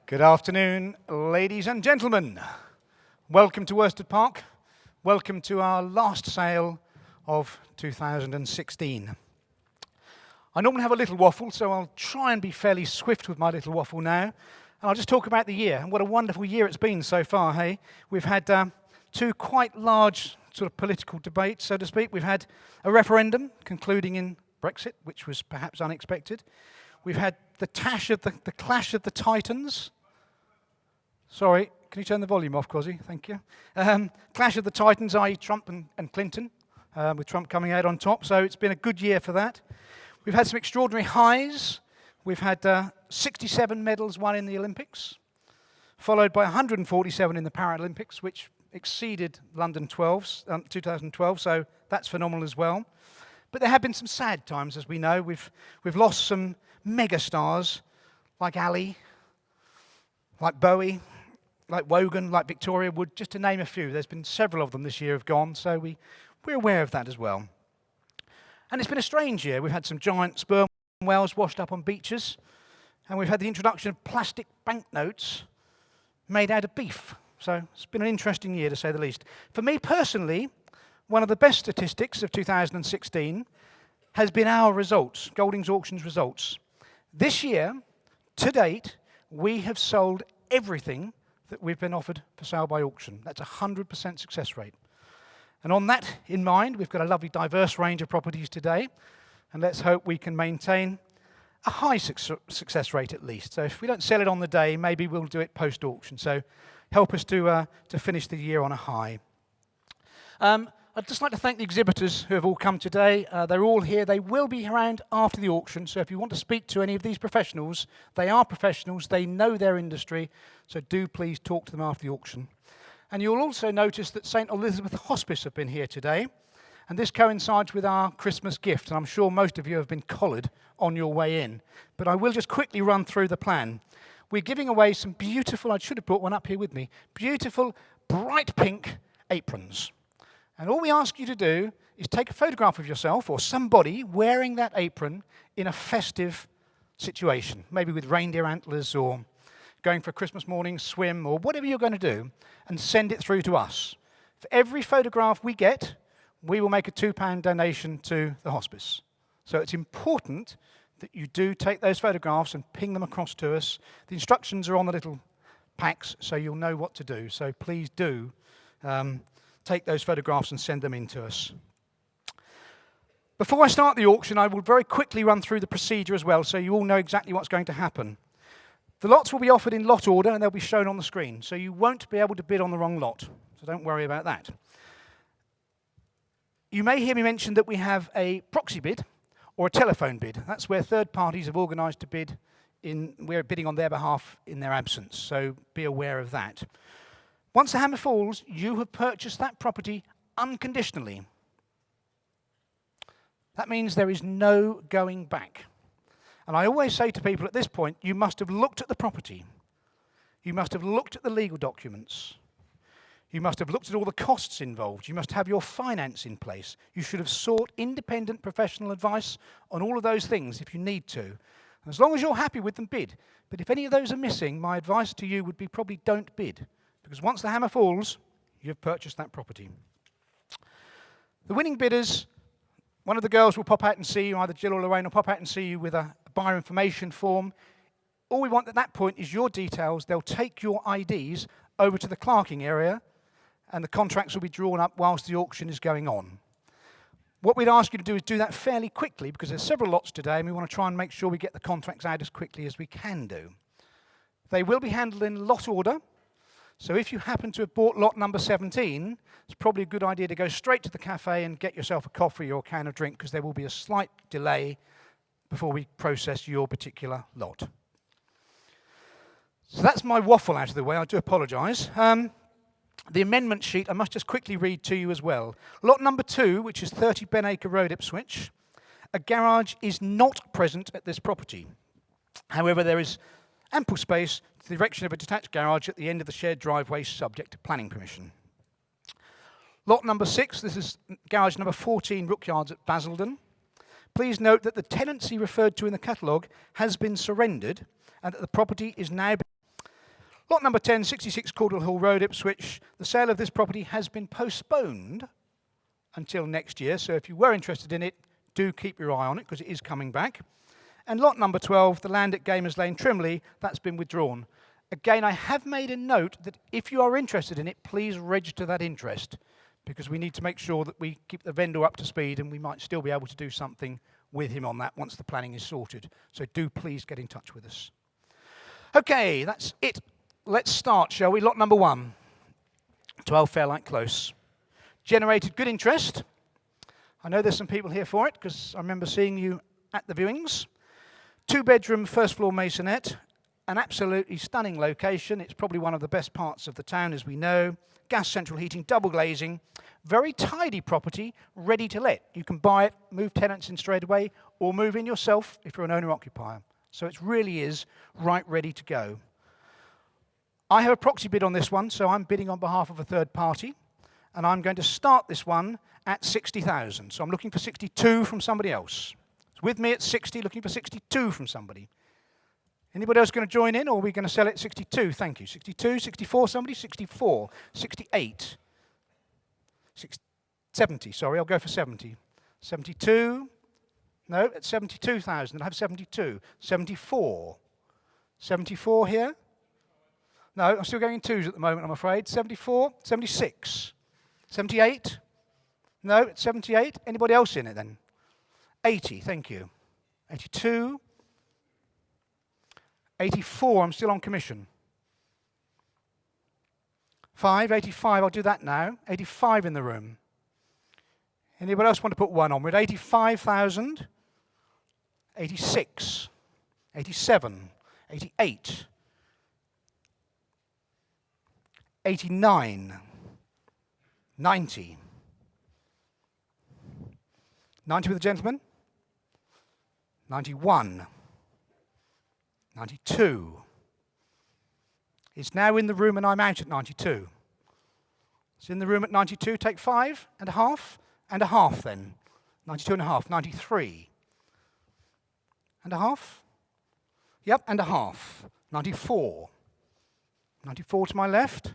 Good afternoon, ladies and gentlemen. Welcome to Worsted Park. Welcome to our last sale of 2016. I normally have a little waffle, so I'll try and be fairly swift with my little waffle now. And I'll just talk about the year, and what a wonderful year it's been so far, hey? We've had two quite large sort of political debates, so to speak. We've had a referendum concluding in Brexit, which was perhaps unexpected. We've had the clash of the Titans. Sorry, can you turn the volume off, Cosy? Thank you. Clash of the Titans, i.e. Trump and Clinton, with Trump coming out on top. So it's been a good year for that. We've had some extraordinary highs. We've had 67 medals won in the Olympics, followed by 147 in the Paralympics, which exceeded London 2012, so that's phenomenal as well. But there have been some sad times, as we know. We've lost some mega stars like Ali, like Bowie, like Wogan, like Victoria Wood, just to name a few. There's been several of them this year have gone, so we're aware of that as well. And it's been a strange year. We've had some giant sperm whales washed up on beaches, and we've had the introduction of plastic banknotes made out of beef. So it's been an interesting year, to say the least. For me personally, one of the best statistics of 2016 has been our results, Goldings Auctions results. This year, to date, we have sold everything that we've been offered for sale by auction. That's a 100% success rate. And on that in mind, we've got a lovely diverse range of properties today, and let's hope we can maintain a high success rate at least. So if we don't sell it on the day, maybe we'll do it post-auction. So help us to finish the year on a high. I'd just like to thank the exhibitors who have all come today. They're all here. They will be around after the auction, so if you want to speak to any of these professionals, they are professionals, they know their industry, so do please talk to them after the auction. And you'll also notice that St. Elizabeth Hospice have been here today, and this coincides with our Christmas gift, and I'm sure most of you have been collared on your way in. But I will just quickly run through the plan. We're giving away some beautiful, I should have brought one up here with me, beautiful bright pink aprons. And all we ask you to do is take a photograph of yourself or somebody wearing that apron in a festive situation, maybe with reindeer antlers or going for a Christmas morning swim or whatever you're going to do, and send it through to us. For every photograph we get, we will make a £2 donation to the hospice. So it's important that you do take those photographs and ping them across to us. The instructions are on the little packs, so you'll know what to do. So please do take those photographs and send them in to us. Before I start the auction, I will very quickly run through the procedure as well, so you all know exactly what's going to happen. The lots will be offered in lot order, and they'll be shown on the screen, so you won't be able to bid on the wrong lot, so don't worry about that. You may hear me mention that we have a proxy bid or a telephone bid. That's where third parties have organised to bid. We're bidding on their behalf in their absence, so be aware of that. Once the hammer falls, you have purchased that property unconditionally. That means there is no going back. And I always say to people at this point, you must have looked at the property. You must have looked at the legal documents. You must have looked at all the costs involved. You must have your finance in place. You should have sought independent professional advice on all of those things if you need to. And as long as you're happy with them, bid. But if any of those are missing, my advice to you would be probably don't bid. Because once the hammer falls, you've purchased that property. The winning bidders, one of the girls will pop out and see you, either Jill or Lorraine will pop out and see you with a buyer information form. All we want at that point is your details. They'll take your IDs over to the clerking area, and the contracts will be drawn up whilst the auction is going on. What we'd ask you to do is do that fairly quickly, because there's several lots today, and we want to try and make sure we get the contracts out as quickly as we can do. They will be handled in lot order. So if you happen to have bought lot number 17, it's probably a good idea to go straight to the cafe and get yourself a coffee or a can of drink, because there will be a slight delay before we process your particular lot. So that's my waffle out of the way. I do apologise. The amendment sheet I must just quickly read to you as well. Lot number 2, which is 30 Acre Road, Ipswich. A garage is not present at this property. However, there is ample space to the erection of a detached garage at the end of the shared driveway, subject to planning permission. Lot number 6, this is garage number 14, Rook Yards at Basildon. Please note that the tenancy referred to in the catalogue has been surrendered and that the property is now Lot number 10, 66 Caudle Hill Road, Ipswich. The sale of this property has been postponed until next year, so if you were interested in it, do keep your eye on it because it is coming back. And lot number 12, the land at Gamers Lane, Trimley, that's been withdrawn. Again, I have made a note that if you are interested in it, please register that interest because we need to make sure that we keep the vendor up to speed and we might still be able to do something with him on that once the planning is sorted. So do please get in touch with us. Okay, that's it. Let's start, shall we? Lot number 1, 12 Fairlight Close. Generated good interest. I know there's some people here for it because I remember seeing you at the viewings. 2-bedroom, first floor masonette. An absolutely stunning location. It's probably one of the best parts of the town, as we know. Gas central heating, double glazing. Very tidy property, ready to let. You can buy it, move tenants in straight away, or move in yourself if you're an owner-occupier. So it really is right ready to go. I have a proxy bid on this one, so I'm bidding on behalf of a third party. And I'm going to start this one at 60,000. So I'm looking for 62 from somebody else. It's with me at 60, looking for 62 from somebody. Anybody else going to join in, or are we going to sell it at 62? Thank you. 62, 64, somebody? 64, 68, 70, sorry, I'll go for 70. 72, no, at 72,000, I'll have 72. 74, 74 here? No, I'm still going in twos at the moment, I'm afraid. 74, 76, 78? No, it's 78. Anybody else in it then? 80, thank you. 82. 84, I'm still on commission. 85, I'll do that now. 85 in the room. Anybody else want to put one on? We're at 85,000. 86, 87, 88, 89, 90. 90 with the gentleman. 91. 92. It's now in the room and I'm out at 92. It's in the room at 92. Take 5 and a half then. 92 and a half. 93. And a half? Yep, and a half. 94. 94 to my left.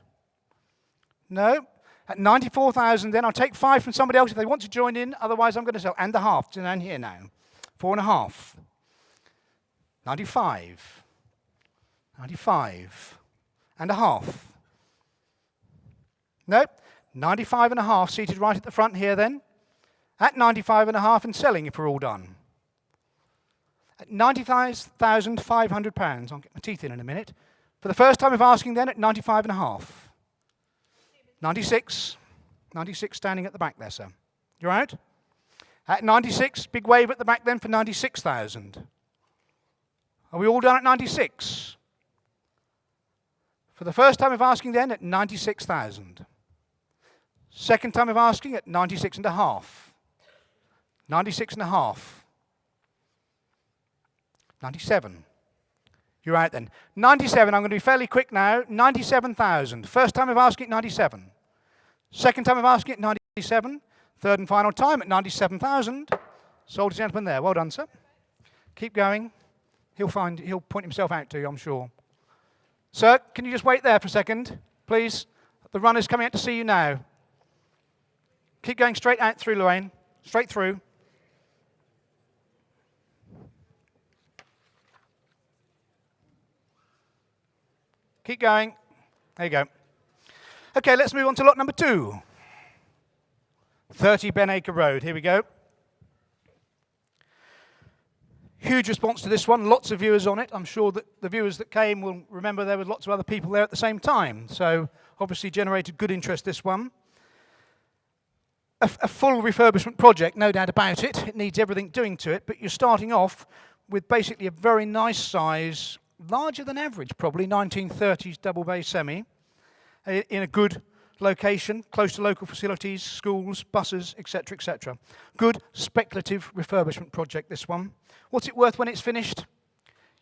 No. At 94,000 then, I'll take 5 from somebody else if they want to join in. Otherwise, I'm going to sell. And a half. It's down here now. 4 and a half. 95. 95. And a half. Nope. 95 and a half, seated right at the front here then. At 95 and a half and selling if we're all done. At £95,500. I'll get my teeth in a minute. For the first time of asking then at 95 and a half. 96. 96 standing at the back there, sir. You're out? At 96, big wave at the back then for 96,000. Are we all done at 96? For the first time of asking then at 96,000. Second time of asking at 96 and a half. 96 and a half. 97. You're out then. 97, I'm going to be fairly quick now. 97,000. First time of asking at 97. Second time of asking at 97. Third and final time at 97,000. Sold to gentleman there. Well done, sir. Keep going. He'll point himself out to you, I'm sure. Sir, can you just wait there for a second, please? The runner's coming out to see you now. Keep going straight out through, Lorraine. Straight through. Keep going. There you go. Okay, let's move on to lot number 2. 30 Acre Road. Here we go. Huge response to this one. Lots of viewers on it. I'm sure that the viewers that came will remember there were lots of other people there at the same time. So obviously generated good interest, this one. A full refurbishment project, no doubt about it. It needs everything doing to it. But you're starting off with basically a very nice size, larger than average probably, 1930s double bay semi, in a good location, close to local facilities, schools, buses, etc., etc. Good speculative refurbishment project, this one. What's it worth when it's finished?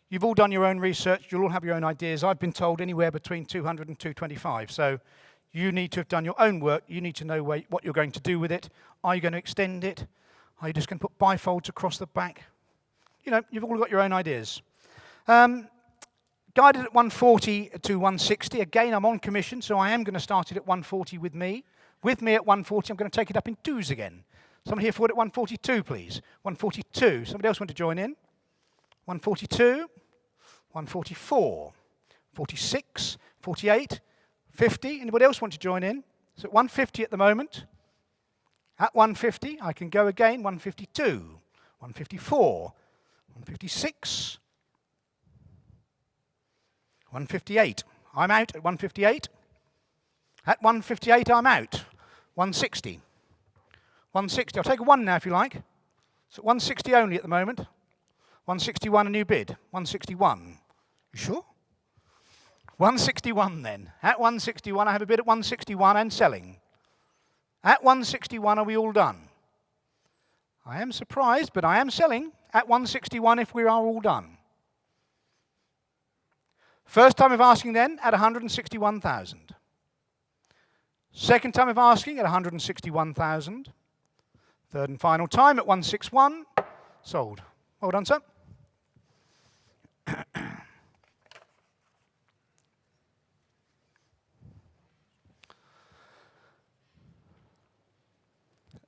You've all done your own research. You'll all have your own ideas. I've been told anywhere between 200 and 225. So you need to have done your own work. You need to know what you're going to do with it. Are you going to extend it? Are you just going to put bifolds across the back? You know, you've all got your own ideas. Guided at 140 to 160. Again, I'm on commission, so I am going to start it at 140 with me. With me at 140, I'm going to take it up in twos again. Someone here for it at 142, please. 142. Somebody else want to join in? 142, 144, 46, 48, 50. Anybody else want to join in? So at 150 at the moment. At 150, I can go again. 152, 154, 156, 158. I'm out at 158. At 158, I'm out. 160. 160. I'll take a 1 now if you like. So 160 only at the moment. 161, a new bid. 161. You sure? 161 then. At 161, I have a bid at 161 and selling. At 161, are we all done? I am surprised, but I am selling at 161 if we are all done. First time of asking then at 161,000. Second time of asking at 161,000. Third and final time at 161. Sold. Well done, sir.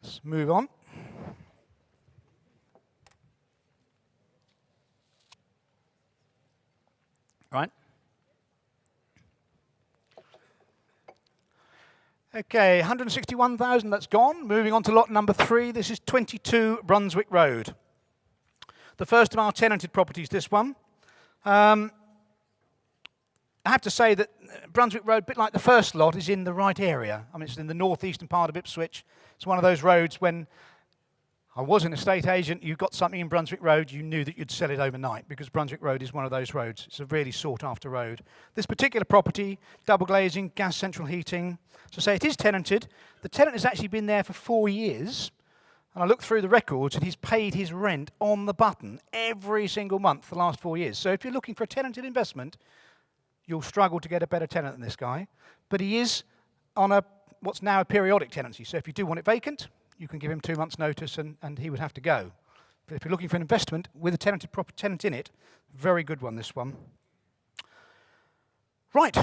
Let's move on. Right. Okay, 161,000, that's gone. Moving on to lot number 3. This is 22 Brunswick Road. The first of our tenanted properties, this one. I have to say that Brunswick Road, a bit like the first lot, is in the right area. I mean, it's in the northeastern part of Ipswich. It's one of those roads when I was an estate agent, you got something in Brunswick Road, you knew that you'd sell it overnight because Brunswick Road is one of those roads. It's a really sought-after road. This particular property, double glazing, gas central heating. So say it is tenanted. The tenant has actually been there for 4 years. And I looked through the records and he's paid his rent on the button every single month for the last 4 years. So if you're looking for a tenanted investment, you'll struggle to get a better tenant than this guy. But he is on what's now a periodic tenancy. So if you do want it vacant, you can give him 2 months' notice and he would have to go. But if you're looking for an investment with a tenanted proper tenant in it, very good one, this one. Right,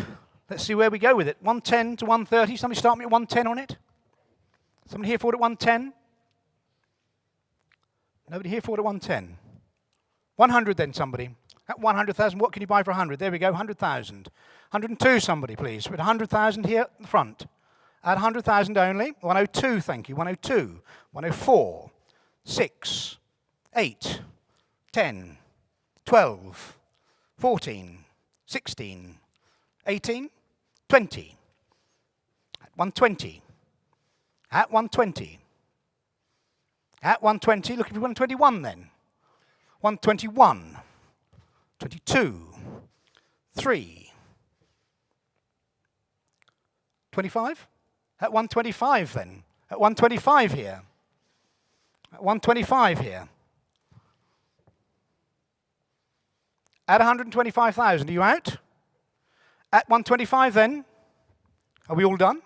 let's see where we go with it. 110 to 130. Somebody start me at 110 on it. Somebody here for it at 110? Nobody here for it at 110. 100 then, somebody. At 100,000, what can you buy for 100? There we go, 100,000. 102, somebody, please. With 100,000 here at the front. At 100,000 only. 102, thank you. 102. 104. 6. 8. 10. 12. 14. 16. 18. 20. At 120. At 120. At 120, looking for 121 then. 121. 22. 3. 25? At 125 then. At 125 here. At 125 here. At 125,000, are you out? At 125 then. Are we all done?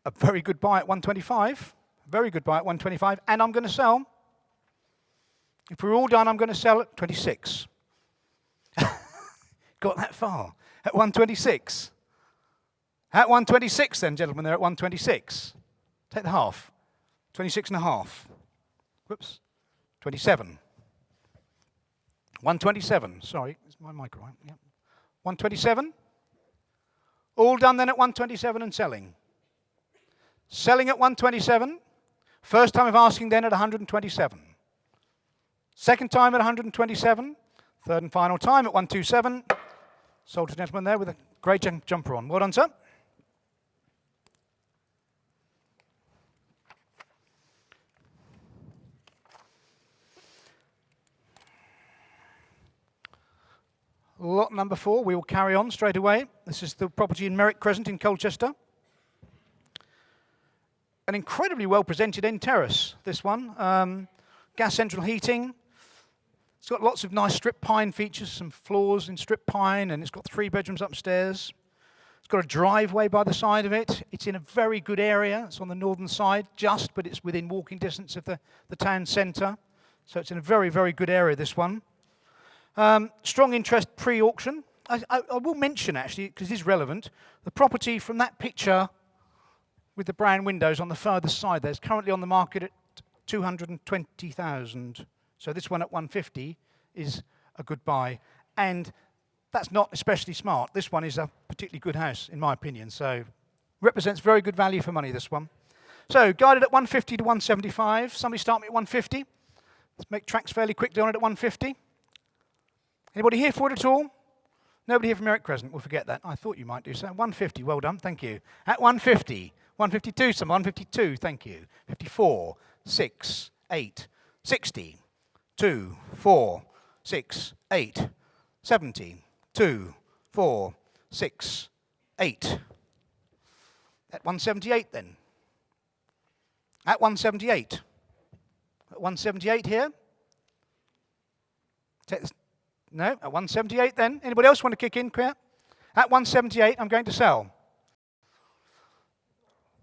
A very good buy at 125. Very good buy at 125. And I'm going to sell. If we're all done, I'm going to sell at 26. Got that far. At 126. At 126 then, gentlemen, they're at 126. Take the half. 26 and a half. Whoops. 27. 127. Sorry, is my mic right? Yeah. 127. All done then at 127 and selling. Selling at 127. First time of asking then at 127. Second time at 127. Third and final time at 127. Sold to a gentleman there with a great jumper on. Well done, sir. Lot number 4, we will carry on straight away. This is the property in Merrick Crescent in Colchester. An incredibly well-presented end terrace, this one. Gas central heating. It's got lots of nice strip pine features, some floors in strip pine, and it's got 3 bedrooms upstairs. It's got a driveway by the side of it. It's in a very good area. It's on the northern side, but it's within walking distance of the town centre. So it's in a very, very good area, this one. Strong interest pre-auction. I will mention, actually, because it is relevant, the property from that picture with the brown windows on the further side there is currently on the market at 220,000. So this one at 150 is a good buy. And that's not especially smart. This one is a particularly good house, in my opinion. So represents very good value for money, this one. So guided at 150 to 175. Somebody start me at 150. Let's make tracks fairly quickly on it at 150. Anybody here for it at all? Nobody here from Eric Crescent. We'll forget that. I thought you might do so. 150. Well done. Thank you. At 150. 152. Some 152. Thank you. 54. 6. 8. 60. 2. 4. 6. 8. 70. 2. 4. 6. 8. At 178 then. At 178. At 178 here. Take this. No, at 178 then. Anybody else want to kick in, Queer? At 178, I'm going to sell.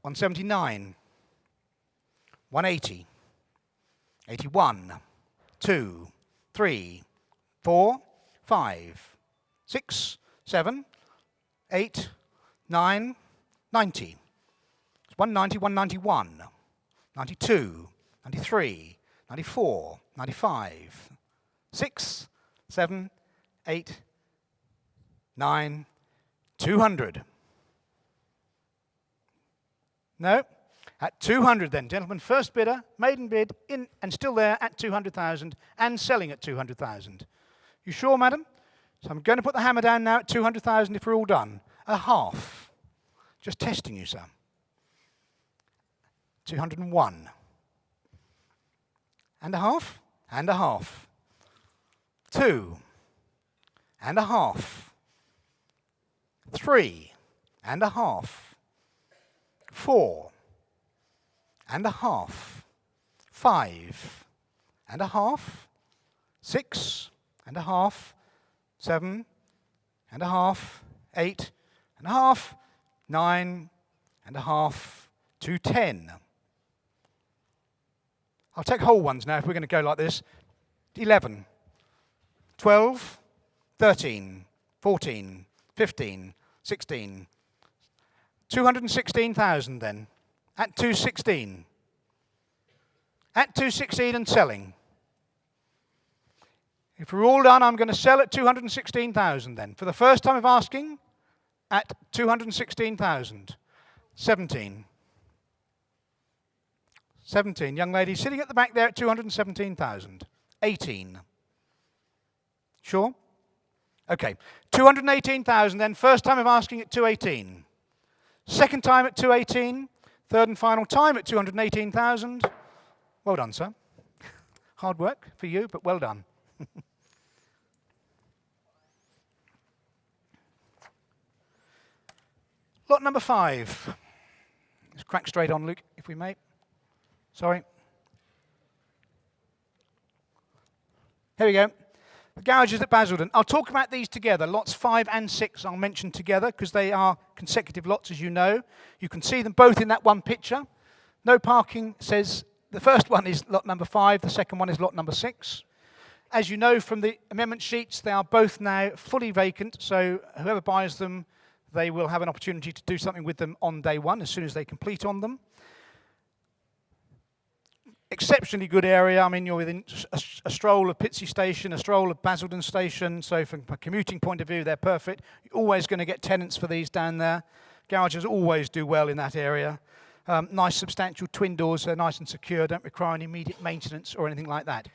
179. 180. 81. 2. 3. 4. 5. 6. 7. 8. 9. 90. It's 190, 191. 92. 93. 94. 95. 6. 7, 8, 9, 200. No? At 200 then, gentlemen. First bidder, maiden bid, in and still there at 200,000 and selling at 200,000. You sure, madam? So I'm going to put the hammer down now at 200,000 if we're all done. A half. Just testing you, sir. 201. And a half. And a half. 2 and a half, 3 and a half, 4 and a half, 5 and a half, 6 and a half, 7 and a half, 8 and a half, 9 and a half, 210. I'll take whole ones now if we're going to go like this. 11. 12, 13, 14, 15, 16. 216,000 then. At 216. At 216 and selling. If we're all done, I'm going to sell at 216,000 then. For the first time of asking, at 216,000. 17. 17. Young lady sitting at the back there at 217,000. 18. Sure? Okay. 218,000 then. First time of asking at 218. Second time at 218. Third and final time at 218,000. Well done, sir. Hard work for you, but well done. Lot number 5. Let's crack straight on, Luke, if we may. Sorry. Here we go. The garages at Basildon. I'll talk about these together. Lots 5 and 6 I'll mention together because they are consecutive lots, as you know. You can see them both in that one picture. No parking says the first one is lot number 5, the second one is lot number 6. As you know from the amendment sheets, they are both now fully vacant, so whoever buys them, they will have an opportunity to do something with them on day one as soon as they complete on them. Exceptionally good area. I mean, you're within a stroll of Pitsea Station, a stroll of Basildon Station, so from a commuting point of view, they're perfect. You're always going to get tenants for these down there. Garages always do well in that area. Nice substantial twin doors, they're nice and secure, don't require any immediate maintenance or anything like that.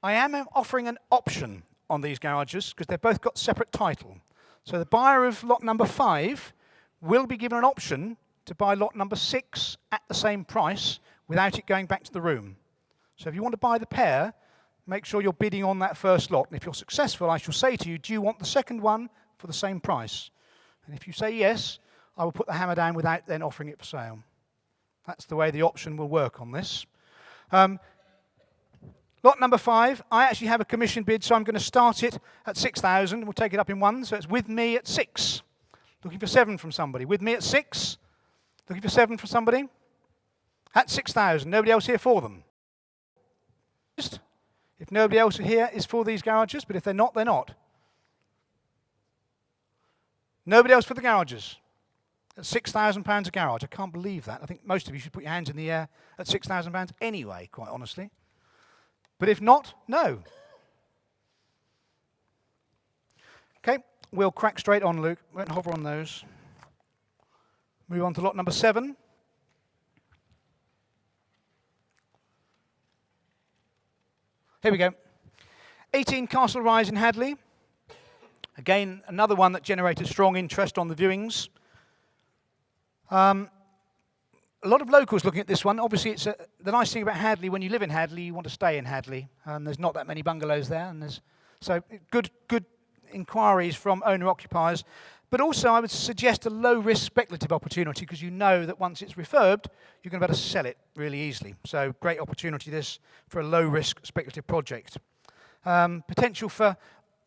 I am offering an option on these garages because they've both got separate title. So the buyer of lot number 5 will be given an option to buy lot number 6 at the same price without it going back to the room. So if you want to buy the pair, make sure you're bidding on that first lot. And if you're successful, I shall say to you, do you want the second one for the same price? And if you say yes, I will put the hammer down without then offering it for sale. That's the way the option will work on this. Lot number 5, I actually have a commission bid, so I'm going to start it at 6,000. We'll take it up in one, so it's with me at 6. Looking for 7 from somebody. With me at 6. Looking for 7 for somebody. At 6,000. Nobody else here for them? If nobody else here is for these garages, but if they're not, they're not. Nobody else for the garages. At £6,000 a garage. I can't believe that. I think most of you should put your hands in the air at £6,000 anyway, quite honestly. But if not, no. Okay, we'll crack straight on, Luke. Won't hover on those. Move on to lot number 7. Here we go. 18 Castle Rise in Hadley. Again, another one that generated strong interest on the viewings. A lot of locals looking at this one. Obviously, it's the nice thing about Hadley, when you live in Hadley, you want to stay in Hadley. There's not that many bungalows there. So good inquiries from owner-occupiers. But also, I would suggest a low-risk speculative opportunity, because you know that once it's refurbed, you're going to be able to sell it really easily. So great opportunity this for a low-risk speculative project. Potential for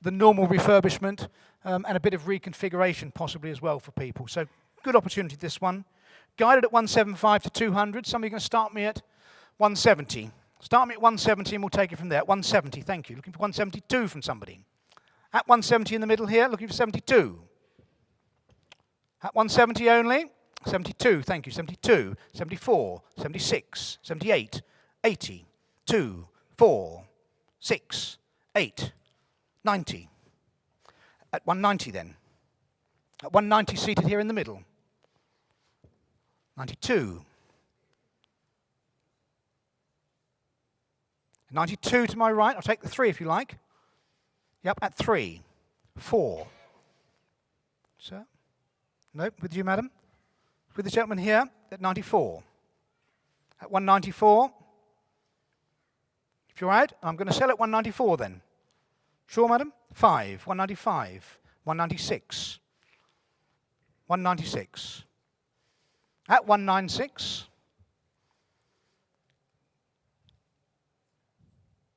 the normal refurbishment and a bit of reconfiguration possibly as well for people. So good opportunity this one. Guided at 175 to 200. Somebody going to start me at 170. Start me at 170 and we'll take it from there. 170, thank you. Looking for 172 from somebody. At 170 in the middle here, looking for 72. At 170 only, 72, thank you. 72, 74, 76, 78, 80, 2, 4, 6, 8, 90. At 190 then. At 190 seated here in the middle. 92. 92 to my right. I'll take the 3 if you like. Yep, at 3. 4. Sir? Nope, with you, madam. With the gentleman here at 94. At 194. If you're out, I'm going to sell at 194 then. Sure, madam? 5. 195. 196. 196. At 196.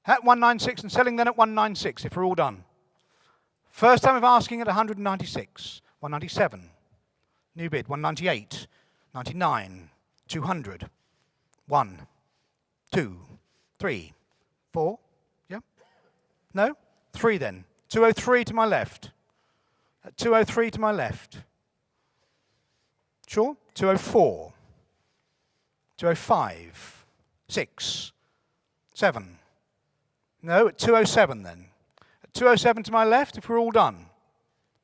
At 196 and selling then at 196 if we're all done. First time of asking at 196. 197. New bid. 198. 99. 200. 1. 2. 3. 4. Yeah? No? 3 then. 203 to my left. At 203 to my left. Sure? 204. 205. 6. 7. No, at 207 then. At 207 to my left, if we're all done.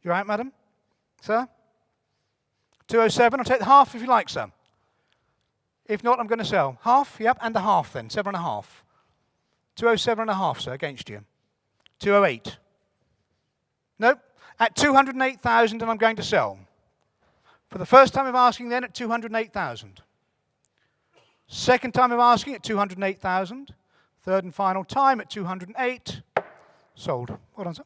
You right, madam? Sir? 207, I'll take the half if you like, sir. If not, I'm going to sell. Half? Yep, and a half then. 7.5. 207 and a half, sir, against you. 208. Nope. At 208,000 and I'm going to sell. For the first time of asking then at 208,000. Second time of asking at 208,000. Third and final time at 208. Sold. Well done, sir.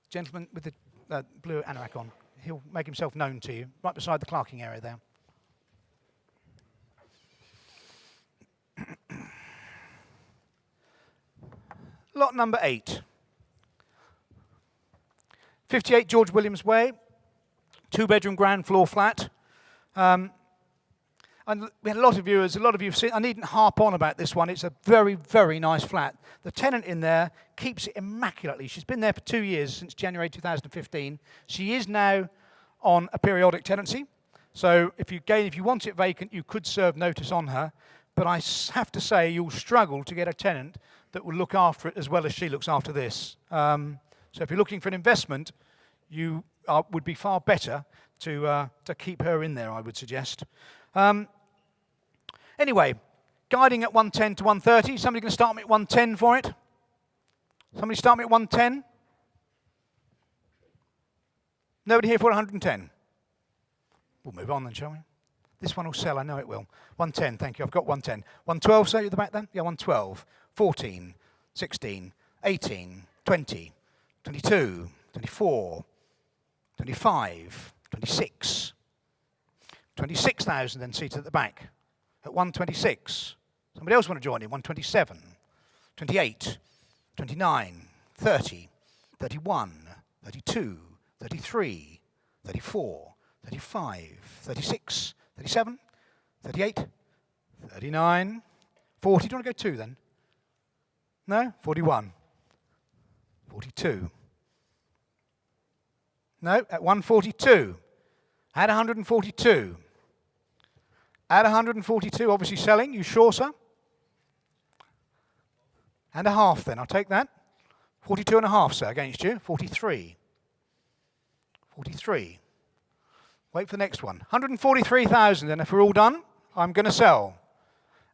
Gentleman with the blue anorak on. He'll make himself known to you, right beside the clerking area there. Lot number 8. 58 George Williams Way, 2-bedroom ground floor flat. And we had a lot of viewers, a lot of you have seen, I needn't harp on about this one, it's a very, very nice flat. The tenant in there keeps it immaculately. She's been there for 2 years, since January 2015. She is now on a periodic tenancy. So if you want it vacant, you could serve notice on her. But I have to say, you'll struggle to get a tenant that will look after it as well as she looks after this. So if you're looking for an investment, you would be far better to keep her in there, I would suggest. Anyway, guiding at 110 to 130. Somebody going to start me at 110 for it? Somebody start me at 110? Nobody here for 110? We'll move on then, shall we? This one will sell, I know it will. 110, thank you, I've got 110. 112, sir, at the back then? Yeah, 112. 14, 16, 18, 20, 22, 24, 25, 26. 26,000 then seated at the back. At 126. Somebody else want to join in? 127, 28, 29, 30, 31, 32, 33, 34, 35, 36, 37, 38, 39, 40. Do you want to go 2 then? No? 41. 42. No, at 142. At 142. At 142, obviously selling. You sure, sir? And a half then, I'll take that. 42 and a half, sir, against you. 43. 43. Wait for the next one. 143,000, and if we're all done, I'm going to sell.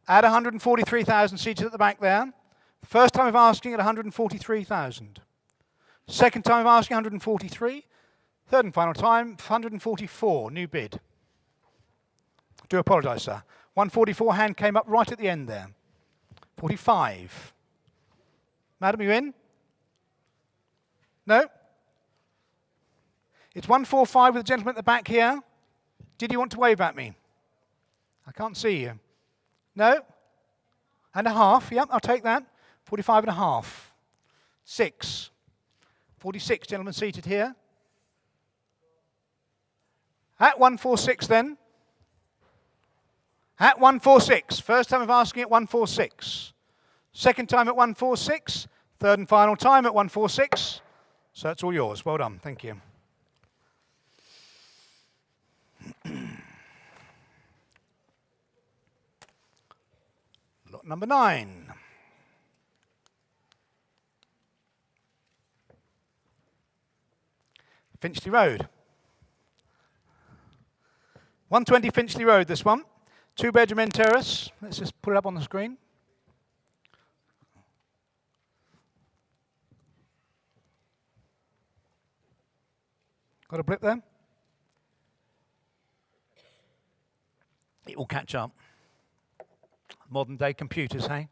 At 143,000 seated at the back there. First time of asking at 143,000. Second time of asking 143. Third and final time, 144, new bid. Do apologise, sir. 144 hand came up right at the end there. 45. Madam, you in? No? It's 145 with the gentleman at the back here. Did you want to wave at me? I can't see you. No? And a half. Yep, I'll take that. 45 and a half. 6. 46 gentlemen seated here. At 146 then. At 146. First time of asking at 146. Second time at 146. Third and final time at 146. So that's all yours. Well done. Thank you. Lot number 9. Finchley Road. 120 Finchley Road, this one. 2-bedroom end terrace. Let's just put it up on the screen. Got a blip there? It will catch up. Modern day computers, hey?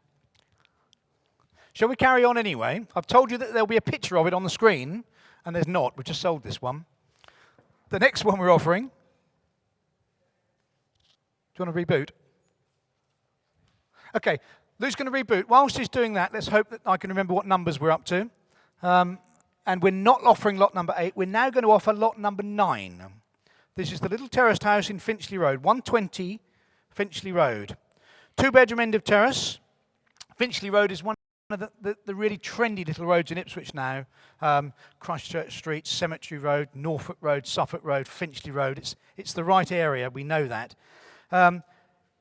Shall we carry on anyway? I've told you that there'll be a picture of it on the screen, and there's not. We've just sold this one. The next one we're offering. Do you want to reboot? Okay, Lou's going to reboot. Whilst he's doing that, let's hope that I can remember what numbers we're up to. And we're not offering lot number 8. We're now going to offer lot number 9. This is the little terraced house in Finchley Road, 120 Finchley Road. 2-bedroom end of terrace. Finchley Road is one of the really trendy little roads in Ipswich now. Christchurch Street, Cemetery Road, Norfolk Road, Suffolk Road, Finchley Road. It's the right area, we know that.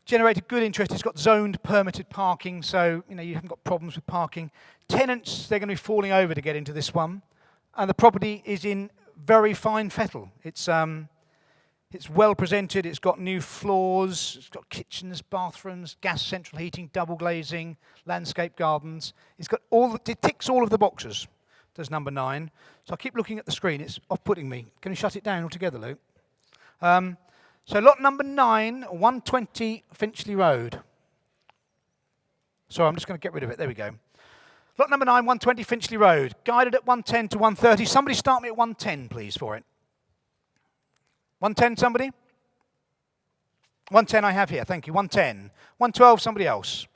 Generated good interest. It's got zoned, permitted parking, so you haven't got problems with parking. Tenants, they're going to be falling over to get into this one. And the property is in very fine fettle. It's well presented. It's got new floors. It's got kitchens, bathrooms, gas central heating, double glazing, landscape gardens. It ticks all of the boxes. Does number 9. So I keep looking at the screen. It's off-putting me. Can you shut it down altogether, Luke? So lot number 9, 120 Finchley Road. Sorry, I'm just going to get rid of it. There we go. Lot number 9, 120 Finchley Road. Guided at 110 to 130. Somebody start me at 110, please, for it. 110, somebody? 110 I have here, thank you. 110. 112, somebody else.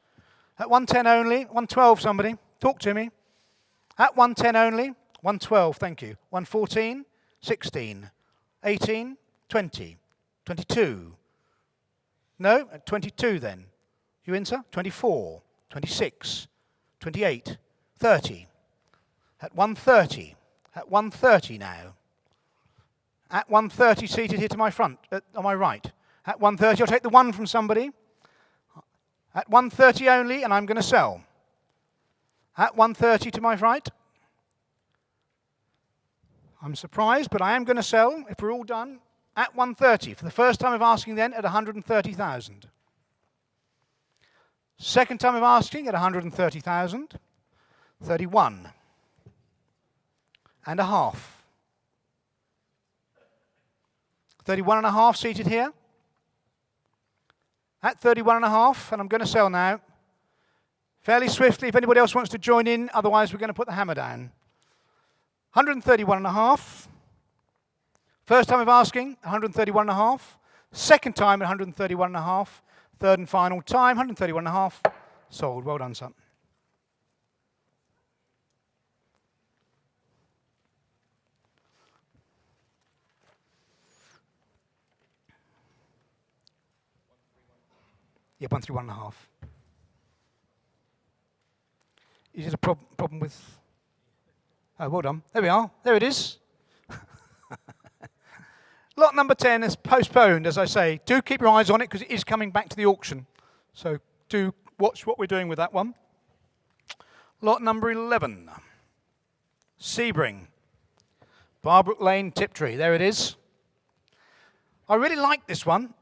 At 110 only. 112, somebody. Talk to me. At 110 only. 112, thank you. 114, 16, 18, 20, 22. No, at 22 then. You in, sir? 24, 26, 28, 30. At 130. At 130 now. At 130 seated here to my front, on my right. At 130, I'll take the 1 from somebody. At 130 only, and I'm going to sell. At 130 to my right. I'm surprised, but I am going to sell, if we're all done, at 130. For the first time of asking then, at 130,000. Second time of asking, at 130,000. 31. And a half. 31 and a half seated here. At 31 and a half, and I'm going to sell now. Fairly swiftly, if anybody else wants to join in, otherwise we're going to put the hammer down. 131 and a half. First time of asking, 131 and a half. Second time at 131 and a half. Third and final time, 131 and a half. Sold. Well done, son. Yeah, 131 and a half. Is it a problem with... Oh, well done. There we are. There it is. Lot number 10 is postponed, as I say. Do keep your eyes on it because it is coming back to the auction. So do watch what we're doing with that one. Lot number 11. Sebring. Barbrook Lane, Tiptree. There it is. I really like this one.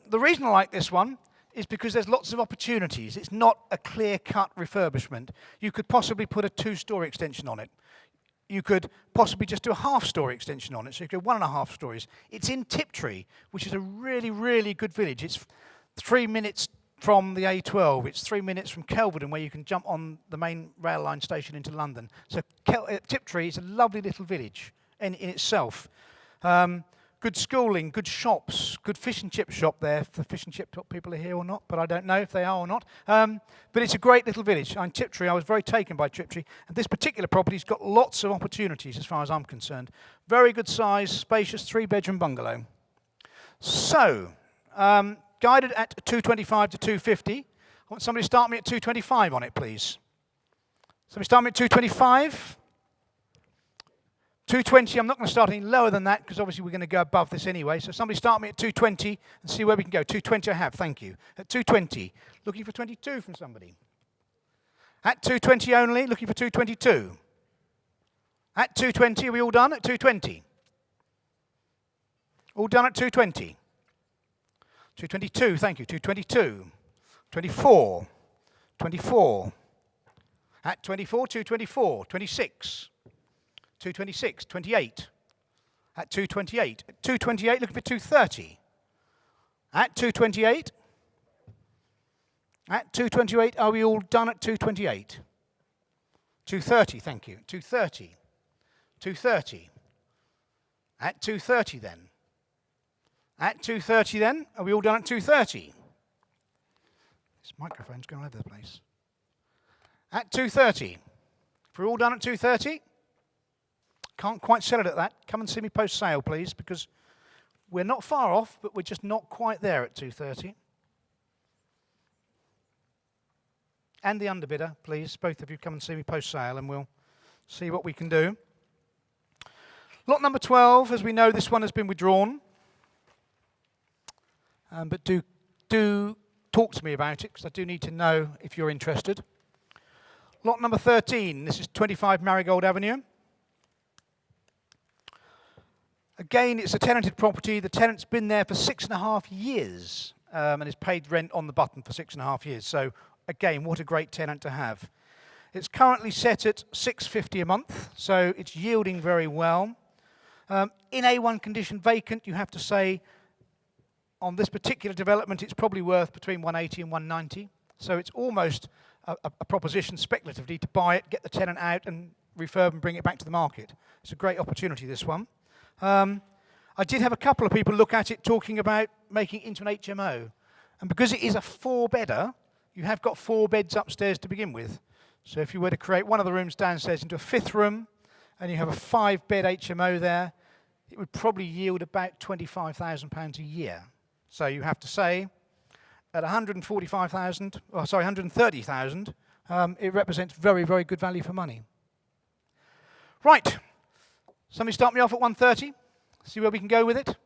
The reason I like this one is because there's lots of opportunities. It's not a clear-cut refurbishment. You could possibly put a 2-story extension on it. You could possibly just do a half-story extension on it, so you could go 1.5 stories. It's in Tiptree, which is a really, really good village. It's 3 minutes from the A12. It's 3 minutes from Kelvedon, where you can jump on the main rail line station into London. So Tiptree is a lovely little village in itself. Good schooling, good shops, good fish and chip shop there. If the fish and chip shop people are here or not, but I don't know if they are or not. But it's a great little village. In Tiptree, I was very taken by Tiptree. And this particular property's got lots of opportunities as far as I'm concerned. Very good size, spacious 3-bedroom bungalow. So, guided at 225 to 250. I want somebody to start me at 225 on it, please. Somebody start me at 225. 220, I'm not going to start any lower than that because obviously we're going to go above this anyway. So somebody start me at 220 and see where we can go. 220 I have, thank you. At 220, looking for 22 from somebody. At 220 only, looking for 222. At 220, are we all done? At 220. All done at 220. 222, thank you. 222. 24. 24. At 24, 224. 26. 226, 28, at 228, at 228, looking for 230, at 228, at 228, are we all done at 228? 230, thank you, 230, 230, at 230 then, at 230 then, are we all done at 230? This microphone's going all over the place. At 230, if we're all done at 230, can't quite sell it at that. Come and see me post-sale, please, because we're not far off, but we're just not quite there at 230. And the underbidder, please, both of you come and see me post-sale, and we'll see what we can do. Lot number 12, as we know, this one has been withdrawn. But do talk to me about it, because I do need to know if you're interested. Lot number 13, this is 25 Marigold Avenue. Again, it's a tenanted property. The tenant's been there for 6.5 years and has paid rent on the button for 6.5 years. So, again, what a great tenant to have. It's currently set at $650 a month, so it's yielding very well. In A1 condition vacant, you have to say, on this particular development, it's probably worth between 180 and 190. So it's almost a proposition speculatively to buy it, get the tenant out and refurb and bring it back to the market. It's a great opportunity, this one. I did have a couple of people look at it talking about making it into an HMO. And because it is a 4-bedder, you have got 4 beds upstairs to begin with. So if you were to create one of the rooms downstairs into a 5th room, and you have a 5-bed HMO there, it would probably yield about £25,000 a year. So you have to say, at 130,000, it represents very, very good value for money. Right. Somebody start me off at 130. See where we can go with it.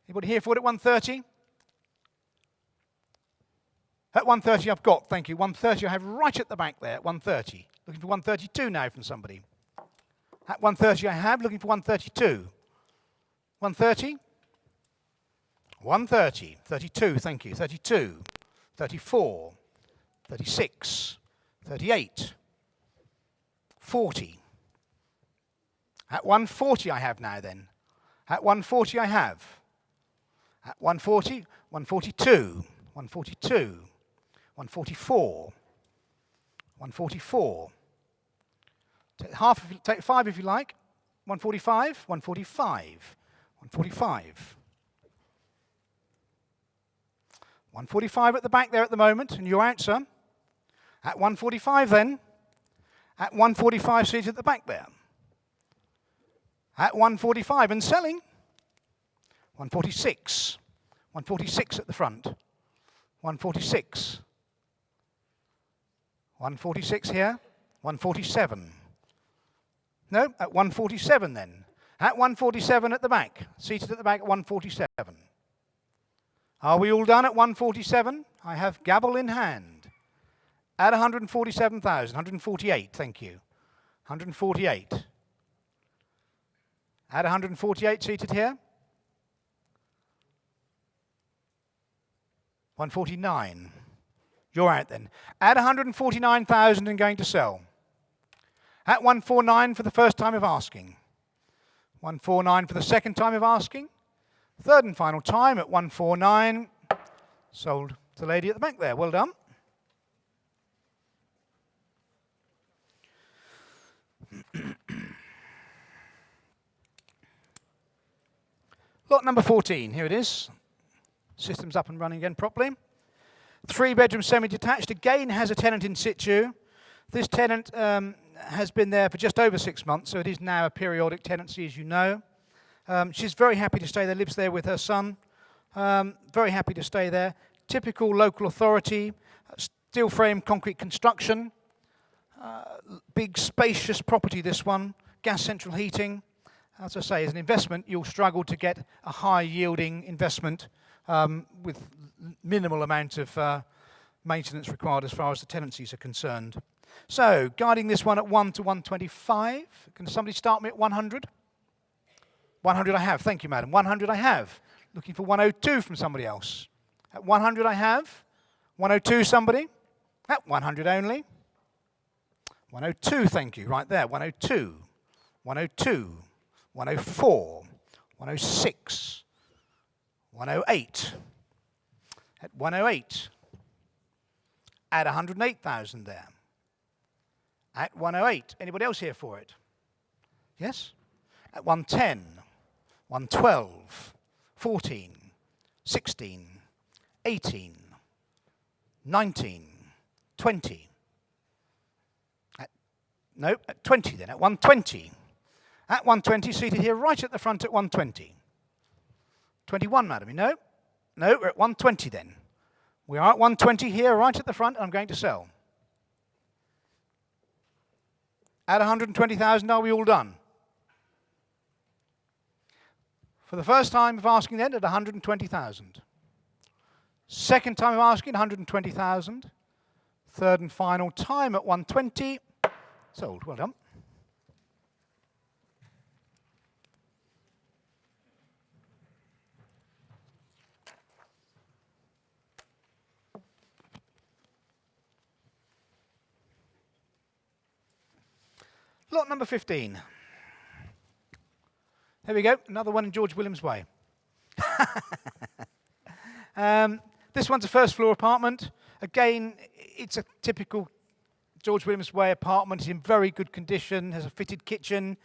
Anybody here for it at 130? At 130 I've got, thank you. 130 I have right at the back there, at 130. Looking for 132 now from somebody. At 130 I have, looking for 132. 130? 130. 32, thank you. 32. 34. 36. 38. 40. At 140 I have now then. At 140 I have. At 140, 142, 142, 144, 144. Take 5 if you like. 145, 145, 145. 145 at the back there at the moment, and your answer. At 145 then. At 145 seated at the back there. At 145 and selling. 146. 146 at the front. 146. 146 here. 147. No, at 147 then. At 147 at the back. Seated at the back at 147. Are we all done at 147? I have gavel in hand. At 147,000. 148, thank you. 148. At 148 seated here. 149. You're out then. At 149,000 and going to sell. At 149 for the first time of asking. 149 for the second time of asking. Third and final time at 149. Sold to the lady at the back there. Well done. Lot number 14. Here it is. System's up and running again properly. 3-bedroom semi-detached. Again has a tenant in situ. This tenant has been there for just over 6 months, so it is now a periodic tenancy, as you know. She's very happy to stay there, lives there with her son. Very happy to stay there. Typical local authority, steel frame concrete construction. Big spacious property, this one. Gas central heating. As I say, as an investment, you'll struggle to get a high yielding investment with minimal amount of maintenance required as far as the tenancies are concerned. So, guiding this one at 1 to 125. Can somebody start me at 100? 100 I have. Thank you, madam. 100 I have. Looking for 102 from somebody else. At 100 I have. 102 somebody. At 100 only. 102, thank you. Right there. 102. 102. 104. 106. 108. At 108. At 108,000 there. At 108. Anybody else here for it? Yes? At 110. 112. 14. 16. 18. 19. 20. At 20 then. At 120. At 120, seated here right at the front at 120. 21, madam, no? No, we're at 120 then. We are at 120 here right at the front, and I'm going to sell. At 120,000, are we all done? For the first time of asking then, at 120,000. Second time of asking, 120,000. Third and final time at 120. Sold. Well done. Lot number 15. There we go, another one in George Williams Way. This one's a first floor apartment. Again, it's a typical George Williams Way apartment. It's in very good condition, has a fitted kitchen.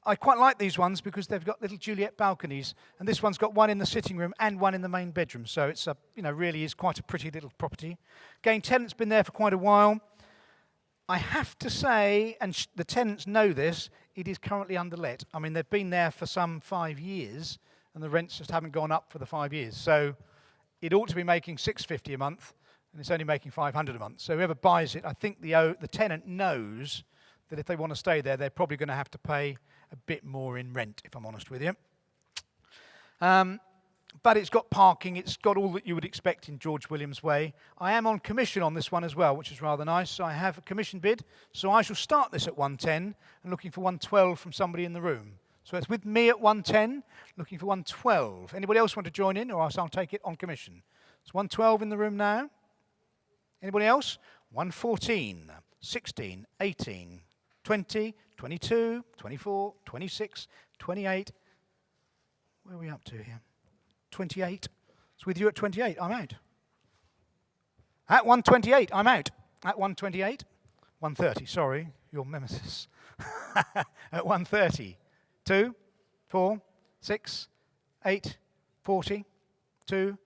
I quite like these ones because they've got little Juliet balconies, and this one's got one in the sitting room and one in the main bedroom. So it's really is quite a pretty little property. Again, tenant's been there for quite a while. I have to say, and the tenants know this, it is currently underlet. I mean, they've been there for some 5 years, and the rents just haven't gone up for the 5 years. So it ought to be making $650 a month, and it's only making $500 a month. So whoever buys it, I think the tenant knows that if they want to stay there, they're probably going to have to pay a bit more in rent, if I'm honest with you. But it's got parking, it's got all that you would expect in George Williams Way. I am on commission on this one as well, which is rather nice. So I have a commission bid, so I shall start this at 110 and looking for 112 from somebody in the room. So it's with me at 110, looking for 112. Anybody else want to join in, or else I'll take it on commission? It's 112 in the room now. Anybody else? 114, 16, 18, 20, 22, 24, 26, 28. Where are we up to here? 28. It's with you at 28. I'm out. At 128, I'm out. At 128. 130, sorry, your nemesis. At 130. 2, 4, 6, 8, 40, 2.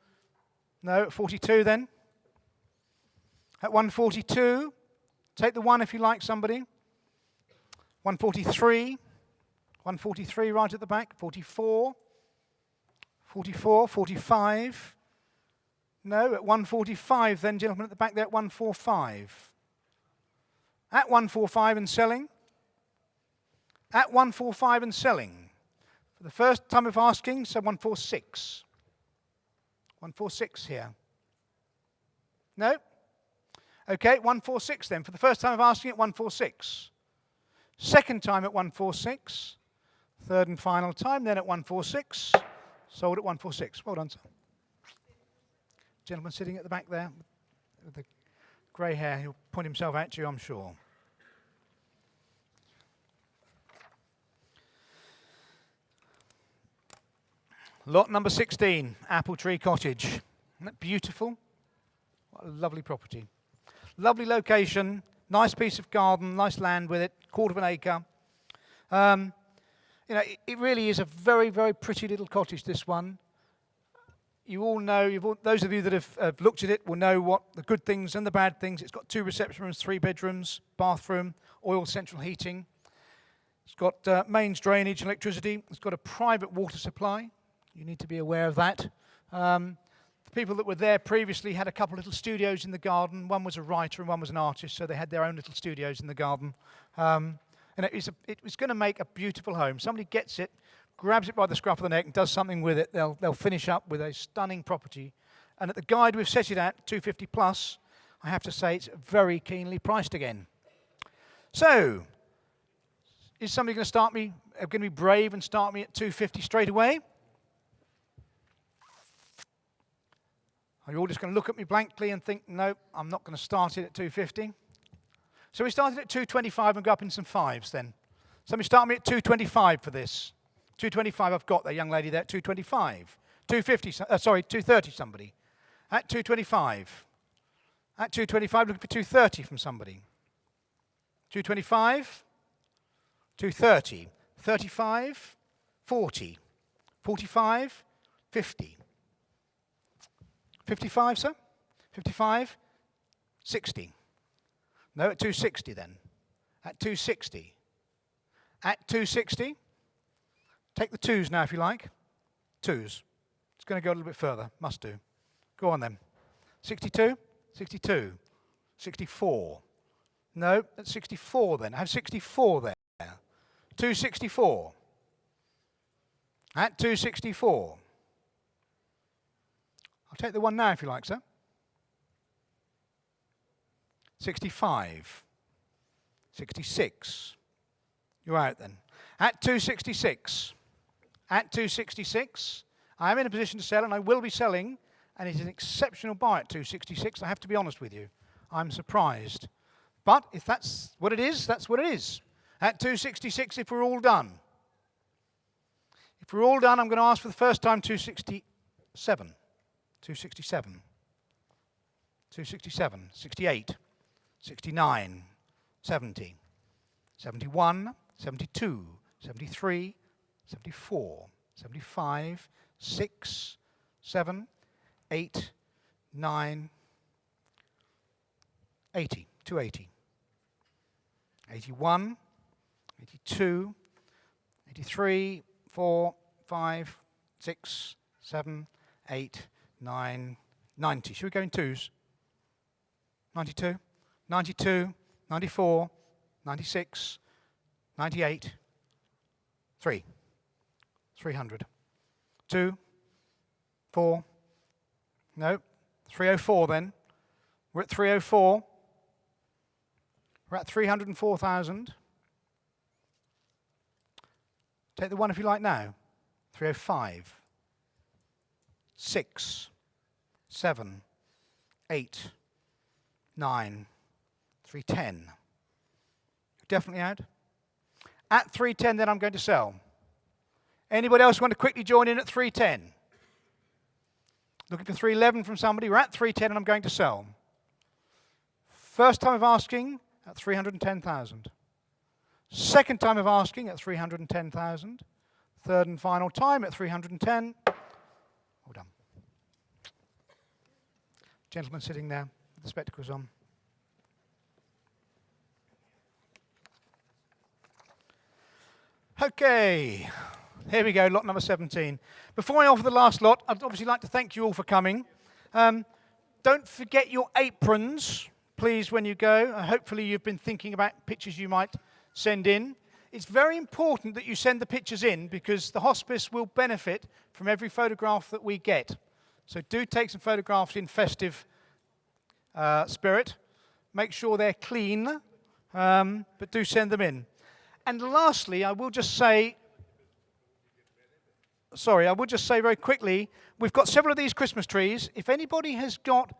No, 42 then. At 142. Take the one if you like, somebody. 143. 143 right at the back. 44. 44, 45. No, at 145 then, gentlemen at the back there at 145. At 145 and selling. At 145 and selling. For the first time of asking, so 146. 146 here. No? Okay, 146 then. For the first time of asking at 146. Second time at 146. Third and final time then at 146. Sold at 146. Well done, sir. Gentleman sitting at the back there with the grey hair. He'll point himself at you, I'm sure. Lot number 16, Apple Tree Cottage. Isn't that beautiful? What a lovely property. Lovely location, nice piece of garden, nice land with it, 1/4 of an acre. You know, it really is a very, very pretty little cottage, this one. You all know, those of you that have looked at it will know what the good things and the bad things. It's got 2 reception rooms, 3 bedrooms, bathroom, oil central heating. It's got mains drainage, electricity. It's got a private water supply. You need to be aware of that. The people that were there previously had a couple of little studios in the garden. One was a writer and one was an artist, so they had their own little studios in the garden. And it was going to make a beautiful home. Somebody gets it, grabs it by the scruff of the neck and does something with it. They'll finish up with a stunning property. And at the guide we've set it at, 250 plus, I have to say it's very keenly priced again. So, is somebody going to be brave and start me at 250 straight away? Are you all just going to look at me blankly and think, no, I'm not going to start it at 250? So we started at 225 and go up in some fives then. Somebody start me at 225 for this. 225 I've got there, young lady there, 225. 230 somebody. At 225. At 225, looking for 230 from somebody. 225, 230, 35, 40, 45, 50. 55, sir? 55, 60. No, at 260 then. At 260. At 260. Take the 2s now if you like. 2s. It's going to go a little bit further. Must do. Go on then. 62. 62. 64. No, at 64 then. I have 64 there. 264. At 264. I'll take the one now if you like, sir. 65. 66. You're out then. At 266. At 266. I am in a position to sell and I will be selling, and it's an exceptional buy at 266. I have to be honest with you. I'm surprised. But if that's what it is, that's what it is. At 266 if we're all done. If we're all done, I'm going to ask for the first time 267. 267, 267, 68, 69, 70, 71, 72, 73, 74, 75, 6, 7, 8, 9, 80, 280, 81, 82, 83, 4, 5, 6, 7, 8, 9, 90. Should we go in 2s? 92, 92, 94, 96, 98, 3, 300, 2, 4, no, 304 then. We're at 304. We're at 304,000. Take the one if you like now. 305. 6, 7, 8, 9, 310. Definitely out. At 310 then I'm going to sell. Anybody else want to quickly join in at 310? Looking for 311 from somebody. We're at 310 and I'm going to sell. First time of asking at 310,000. Second time of asking at 310,000. Third and final time at 310. All done. Gentleman sitting there with the spectacles on. Okay, here we go, lot number 17. Before I offer the last lot, I'd obviously like to thank you all for coming. Don't forget your aprons, please, when you go, hopefully you've been thinking about pictures you might send in. It's very important that you send the pictures in because the hospice will benefit from every photograph that we get. So do take some photographs in festive spirit. Make sure they're clean, but do send them in. And lastly, I will just say very quickly, we've got several of these Christmas trees. If anybody has got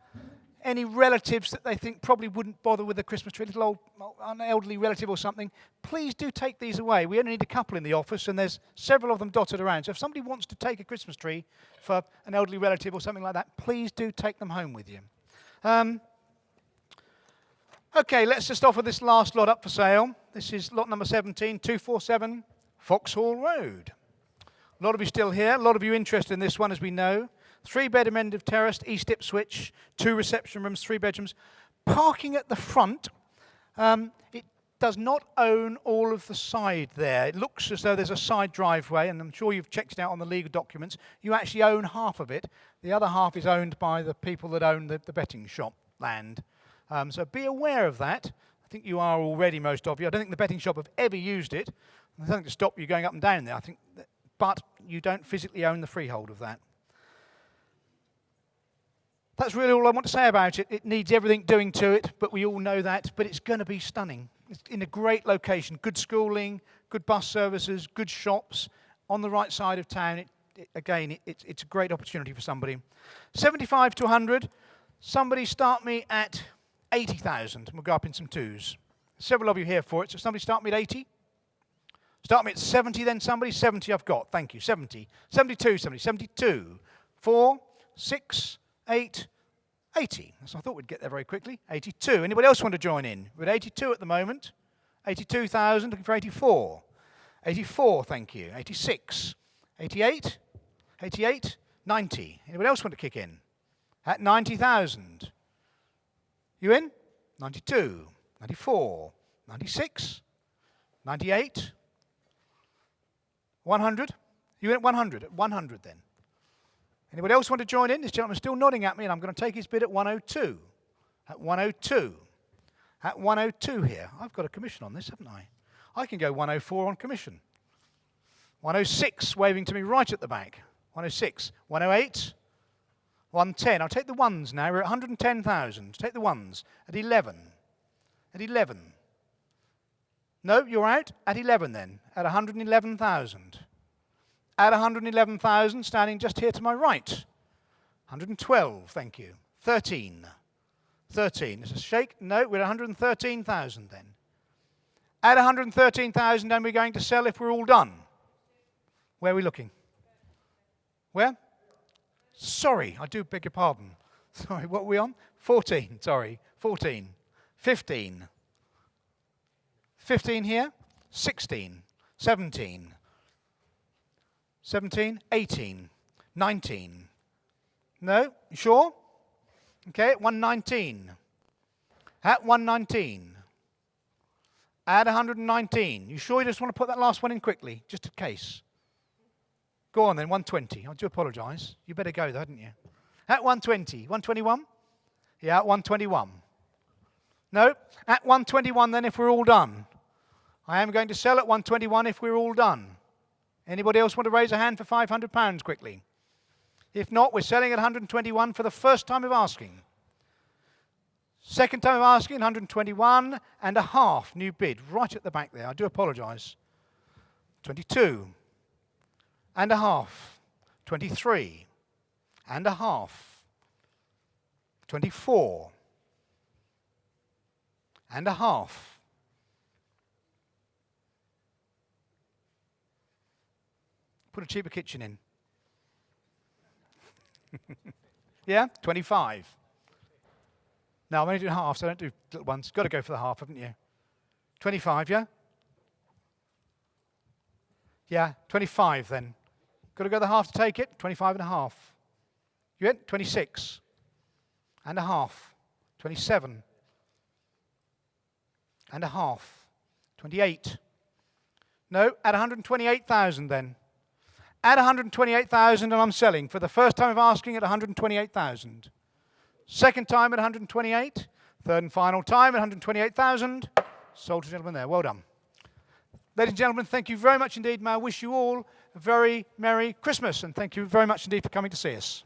any relatives that they think probably wouldn't bother with a Christmas tree, little old an elderly relative or something, please do take these away. We only need a couple in the office, and there's several of them dotted around. So if somebody wants to take a Christmas tree for an elderly relative or something like that, please do take them home with you. Okay, let's just offer this last lot up for sale. This is lot number 17, 247 Foxhall Road. A lot of you still here, a lot of you interested in this one, as we know. 3-bedroom end of terraced, East Ipswich, 2 reception rooms, 3 bedrooms. Parking at the front, it does not own all of the side there. It looks as though there's a side driveway, and I'm sure you've checked it out on the legal documents. You actually own half of it. The other half is owned by the people that own the betting shop land. So be aware of that. I think you are already, most of you. I don't think the betting shop have ever used it. There's nothing to stop you going up and down there, I think. But you don't physically own the freehold of that. That's really all I want to say about it. It needs everything doing to it, but we all know that. But it's going to be stunning. It's in a great location. Good schooling, good bus services, good shops, on the right side of town. It's a great opportunity for somebody. 75 to 100. Somebody start me at 80,000. We'll go up in some twos. Several of you here for it. So somebody start me at 80. Start me at 70 then, somebody. 70 I've got. Thank you. 70. 72, 72. 4, 6, 8, 80. So I thought we'd get there very quickly. 82. Anybody else want to join in? We're at 82 at the moment. 82,000. Looking for 84. 84, thank you. 86. 88. 88. 90. Anybody else want to kick in? At 90,000. You in? 92. 94. 96. 98. 100. You in at 100? At 100 then. Anybody else want to join in? This gentleman's still nodding at me, and I'm going to take his bid at 102. At 102. At 102 here. I've got a commission on this, haven't I? I can go 104 on commission. 106, waving to me right at the back. 106. 108. 110. I'll take the ones now. We're at 110,000. Take the ones. At 11. At 11. No, you're out? At 11 then. At 111,000. At 111,000, standing just here to my right. 112, thank you. 13. 13. Is a shake? No, we're at 113,000 then. At 113,000, then we're going to sell if we're all done. Where are we looking? Where? Sorry, I do beg your pardon. Sorry, what are we on? 14, sorry. 14. 15. 15 here. 16. 17. 17. 18. 19. No? You sure? Okay, at 119. At 119. At 119. You sure you just want to put that last one in quickly, just in case? Go on then, 120. I do apologise. You better go though, hadn't you? At 120. 121? Yeah, at 121. No, at 121 then if we're all done. I am going to sell at 121 if we're all done. Anybody else want to raise a hand for £500 quickly? If not, we're selling at 121 for the first time of asking. Second time of asking, 121 and a half new bid, right at the back there. I do apologise. 22 and a half. 23 and a half. 24 and a half. Put a cheaper kitchen in. Yeah? 25. No, I'm only doing half, so I don't do little ones. Got to go for the half, haven't you? 25, yeah? Yeah, 25 then. Got to go the half to take it? 25 and a half. You in? 26 and a half. 27 and a half. 28. No, at 128,000 then. At 128,000 and I'm selling for the first time of asking at 128,000. Second time at 128. Third and final time at 128,000. Sold to the gentleman there. Well done. Ladies and gentlemen, thank you very much indeed. May I wish you all a very Merry Christmas, and thank you very much indeed for coming to see us.